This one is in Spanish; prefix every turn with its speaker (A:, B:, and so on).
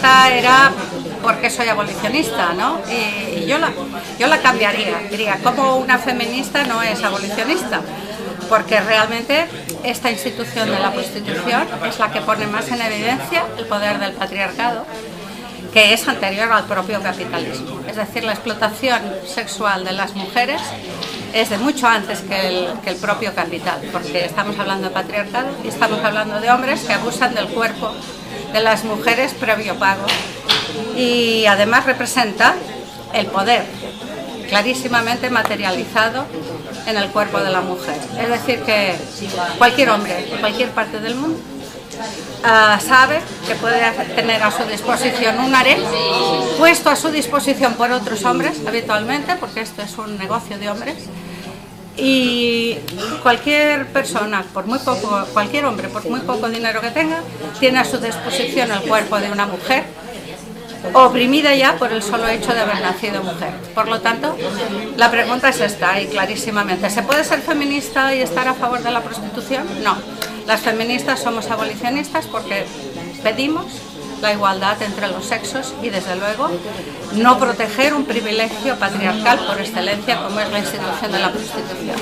A: pregunta era ¿por qué soy abolicionista?, ¿no? Y yo la cambiaría, diría, ¿cómo una feminista no es abolicionista? Porque realmente esta institución de la prostitución es la que pone más en evidencia el poder del patriarcado, que es anterior al propio capitalismo. Es decir, la explotación sexual de las mujeres es de mucho antes que el propio capital, porque estamos hablando de patriarcado y estamos hablando de hombres que abusan del cuerpo de las mujeres previo pago, y además representa el poder clarísimamente materializado en el cuerpo de la mujer. Es decir, que cualquier hombre en cualquier parte del mundo sabe que puede tener a su disposición un harén puesto a su disposición por otros hombres habitualmente, porque esto es un negocio de hombres, y cualquier persona, cualquier hombre, por muy poco dinero que tenga, tiene a su disposición el cuerpo de una mujer oprimida ya por el solo hecho de haber nacido mujer. Por lo tanto, la pregunta es esta, y clarísimamente, ¿se puede ser feminista y estar a favor de la prostitución? No. Las feministas somos abolicionistas porque pedimos la igualdad entre los sexos y, desde luego, no proteger un privilegio patriarcal por excelencia como es la institución de la prostitución.